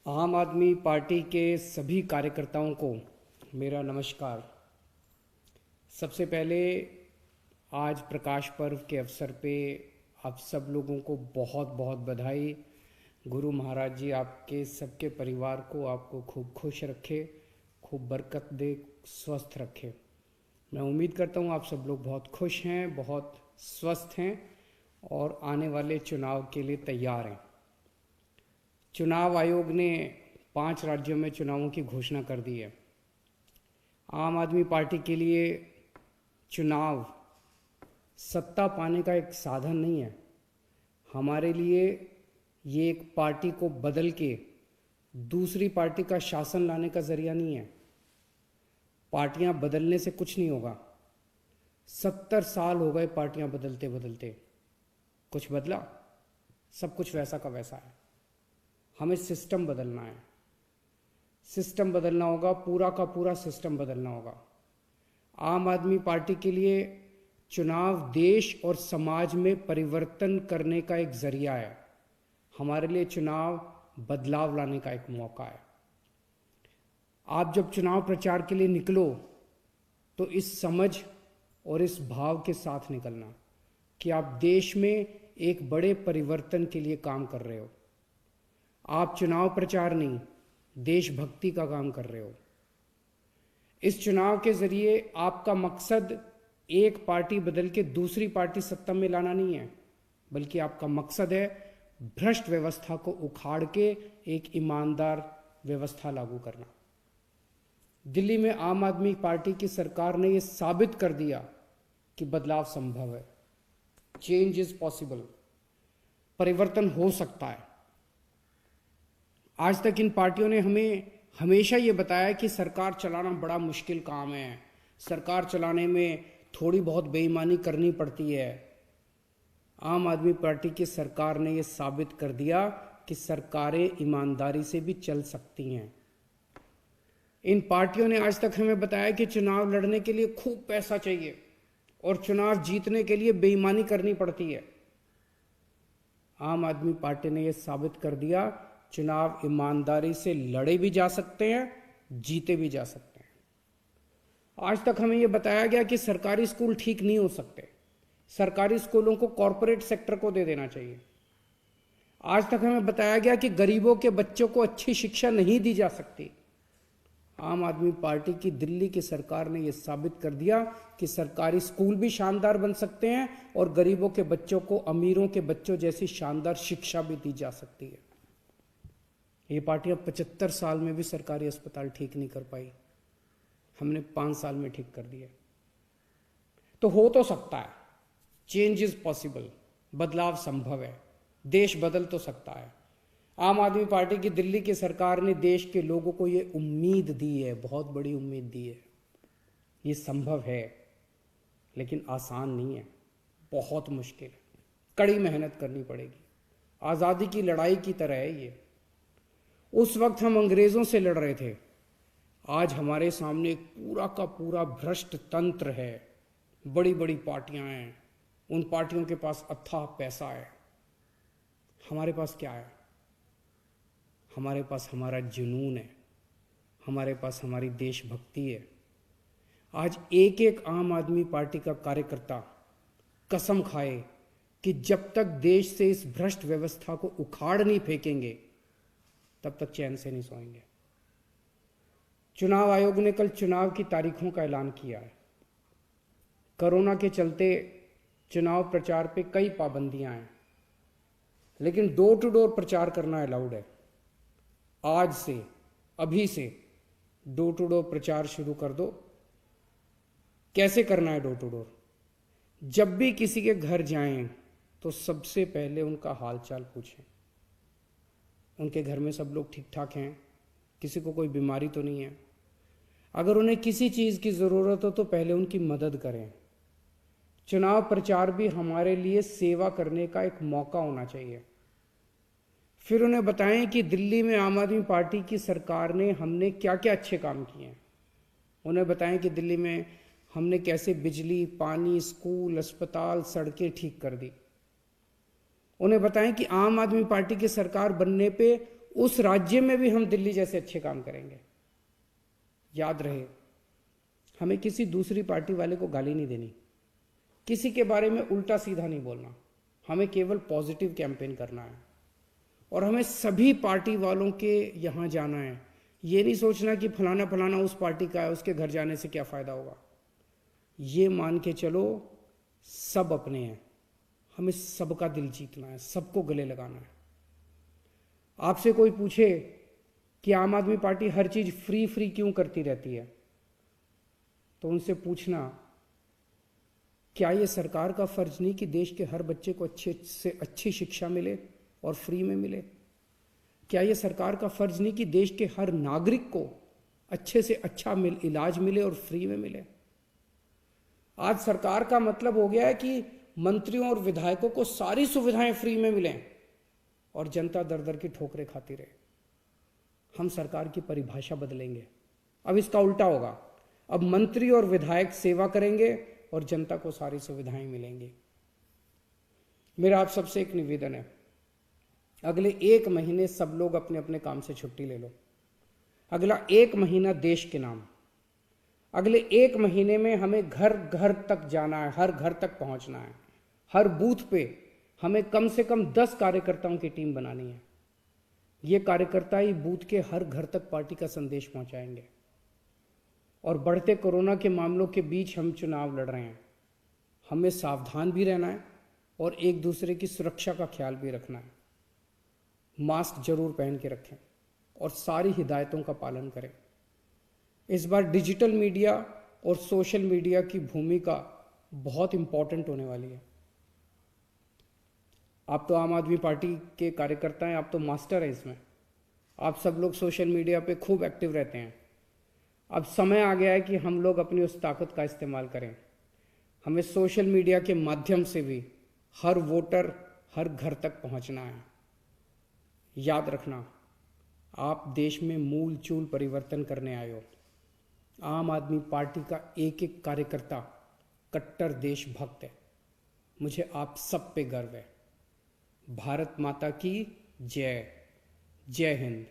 आम आदमी पार्टी के सभी कार्यकर्ताओं को मेरा नमस्कार। सबसे पहले आज प्रकाश पर्व के अवसर पे आप सब लोगों को बहुत बहुत बधाई। गुरु महाराज जी आपके सबके परिवार को आपको खूब खुश रखे, खूब बरकत दे, स्वस्थ रखे। मैं उम्मीद करता हूँ आप सब लोग बहुत खुश हैं, बहुत स्वस्थ हैं और आने वाले चुनाव के लिए तैयार हैं। चुनाव आयोग ने 5 राज्यों में चुनावों की घोषणा कर दी है। आम आदमी पार्टी के लिए चुनाव सत्ता पाने का एक साधन नहीं है। हमारे लिए ये एक पार्टी को बदल के दूसरी पार्टी का शासन लाने का जरिया नहीं है। पार्टियां बदलने से कुछ नहीं होगा। 70 साल हो गए पार्टियां बदलते बदलते, कुछ बदला? सब कुछ वैसा का वैसा है। हमें सिस्टम बदलना है, सिस्टम बदलना होगा, पूरा का पूरा सिस्टम बदलना होगा। आम आदमी पार्टी के लिए चुनाव देश और समाज में परिवर्तन करने का एक जरिया है। हमारे लिए चुनाव बदलाव लाने का एक मौका है। आप जब चुनाव प्रचार के लिए निकलो तो इस समझ और इस भाव के साथ निकलना कि आप देश में एक बड़े परिवर्तन के लिए काम कर रहे हो। आप चुनाव प्रचार नहीं, देशभक्ति का काम कर रहे हो। इस चुनाव के जरिए आपका मकसद एक पार्टी बदल के दूसरी पार्टी सत्ता में लाना नहीं है, बल्कि आपका मकसद है भ्रष्ट व्यवस्था को उखाड़ के एक ईमानदार व्यवस्था लागू करना। दिल्ली में आम आदमी पार्टी की सरकार ने यह साबित कर दिया कि बदलाव संभव है। Change is possible. परिवर्तन हो सकता है। आज तक इन पार्टियों ने हमें हमेशा ये बताया कि सरकार चलाना बड़ा मुश्किल काम है, सरकार चलाने में थोड़ी बहुत बेईमानी करनी पड़ती है। आम आदमी पार्टी की सरकार ने ये साबित कर दिया कि सरकारें ईमानदारी से भी चल सकती हैं। इन पार्टियों ने आज तक हमें बताया कि चुनाव लड़ने के लिए खूब पैसा चाहिए और चुनाव जीतने के लिए बेईमानी करनी पड़ती है। आम आदमी पार्टी ने यह साबित कर दिया चुनाव ईमानदारी से लड़े भी जा सकते हैं, जीते भी जा सकते हैं। आज तक हमें यह बताया गया कि सरकारी स्कूल ठीक नहीं हो सकते, सरकारी स्कूलों को कॉरपोरेट सेक्टर को दे देना चाहिए। आज तक हमें बताया गया कि गरीबों के बच्चों को अच्छी शिक्षा नहीं दी जा सकती। आम आदमी पार्टी की दिल्ली की सरकार ने यह साबित कर दिया कि सरकारी स्कूल भी शानदार बन सकते हैं और गरीबों के बच्चों को अमीरों के बच्चों जैसी शानदार शिक्षा भी दी जा सकती है। ये पार्टियां 75 साल में भी सरकारी अस्पताल ठीक नहीं कर पाई, हमने 5 साल में ठीक कर दिया। तो हो तो सकता है, चेंज इज पॉसिबल। बदलाव संभव है, देश बदल तो सकता है। आम आदमी पार्टी की दिल्ली की सरकार ने देश के लोगों को ये उम्मीद दी है, बहुत बड़ी उम्मीद दी है। ये संभव है, लेकिन आसान नहीं है, बहुत मुश्किल है, कड़ी मेहनत करनी पड़ेगी। आज़ादी की लड़ाई की तरह है ये। उस वक्त हम अंग्रेजों से लड़ रहे थे, आज हमारे सामने एक पूरा का पूरा भ्रष्ट तंत्र है। बड़ी बड़ी पार्टियां हैं, उन पार्टियों के पास अथाह पैसा है। हमारे पास क्या है? हमारे पास हमारा जुनून है, हमारे पास हमारी देशभक्ति है। आज एक एक आम आदमी पार्टी का कार्यकर्ता कसम खाए कि जब तक देश से इस भ्रष्ट व्यवस्था को उखाड़ नहीं फेंकेंगे तब तक चैन से नहीं सोएंगे। चुनाव आयोग ने कल चुनाव की तारीखों का ऐलान किया है। कोरोना के चलते चुनाव प्रचार पे कई पाबंदियां हैं, लेकिन डोर टू डोर प्रचार करना अलाउड है। आज से, अभी से डोर टू डोर प्रचार शुरू कर दो। कैसे करना है डोर टू डोर? जब भी किसी के घर जाएं तो सबसे पहले उनका हालचाल पूछें। उनके घर में सब लोग ठीक ठाक हैं, किसी को कोई बीमारी तो नहीं है। अगर उन्हें किसी चीज़ की ज़रूरत हो तो पहले उनकी मदद करें। चुनाव प्रचार भी हमारे लिए सेवा करने का एक मौका होना चाहिए। फिर उन्हें बताएं कि दिल्ली में आम आदमी पार्टी की सरकार ने हमने क्या क्या अच्छे काम किए हैं। उन्हें बताएं कि दिल्ली में हमने कैसे बिजली, पानी, स्कूल, अस्पताल, सड़कें ठीक कर दी। उन्हें बताएं कि आम आदमी पार्टी की सरकार बनने पे उस राज्य में भी हम दिल्ली जैसे अच्छे काम करेंगे। याद रहे, हमें किसी दूसरी पार्टी वाले को गाली नहीं देनी, किसी के बारे में उल्टा सीधा नहीं बोलना, हमें केवल पॉजिटिव कैंपेन करना है। और हमें सभी पार्टी वालों के यहाँ जाना है। ये नहीं सोचना कि फलाना फलाना उस पार्टी का है, उसके घर जाने से क्या फ़ायदा होगा। ये मान के चलो सब अपने हैं, हमें सबका दिल जीतना है, सबको गले लगाना है। आपसे कोई पूछे कि आम आदमी पार्टी हर चीज़ फ्री फ्री क्यों करती रहती है, तो उनसे पूछना, क्या ये सरकार का फर्ज नहीं कि देश के हर बच्चे को अच्छे से अच्छी शिक्षा मिले और फ्री में मिले? क्या ये सरकार का फर्ज नहीं कि देश के हर नागरिक को अच्छे से अच्छा इलाज मिले और फ्री में मिले? आज सरकार का मतलब हो गया है कि मंत्रियों और विधायकों को सारी सुविधाएं फ्री में मिलें और जनता दर दर की ठोकरें खाती रहे। हम सरकार की परिभाषा बदलेंगे, अब इसका उल्टा होगा। अब मंत्री और विधायक सेवा करेंगे और जनता को सारी सुविधाएं मिलेंगी। मेरा आप सबसे एक निवेदन है, अगले 1 महीने सब लोग अपने अपने काम से छुट्टी ले लो। अगला 1 महीना देश के नाम। अगले 1 महीने में हमें घर घर तक जाना है, हर घर तक पहुंचना है। हर बूथ पे हमें कम से कम 10 कार्यकर्ताओं की टीम बनानी है। ये कार्यकर्ता ही बूथ के हर घर तक पार्टी का संदेश पहुंचाएंगे। और बढ़ते कोरोना के मामलों के बीच हम चुनाव लड़ रहे हैं, हमें सावधान भी रहना है और एक दूसरे की सुरक्षा का ख्याल भी रखना है। मास्क जरूर पहन के रखें और सारी हिदायतों का पालन करें। इस बार डिजिटल मीडिया और सोशल मीडिया की भूमिका बहुत इंपॉर्टेंट होने वाली है। आप तो आम आदमी पार्टी के कार्यकर्ता हैं, आप तो मास्टर हैं इसमें। आप सब लोग सोशल मीडिया पे खूब एक्टिव रहते हैं। अब समय आ गया है कि हम लोग अपनी उस ताकत का इस्तेमाल करें। हमें सोशल मीडिया के माध्यम से भी हर वोटर, हर घर तक पहुंचना है। याद रखना, आप देश में मूल चूल परिवर्तन करने आए हो। आम आदमी पार्टी का एक एक कार्यकर्ता कट्टर देशभक्त है। मुझे आप सब पे गर्व है। भारत माता की जय। जय हिंद।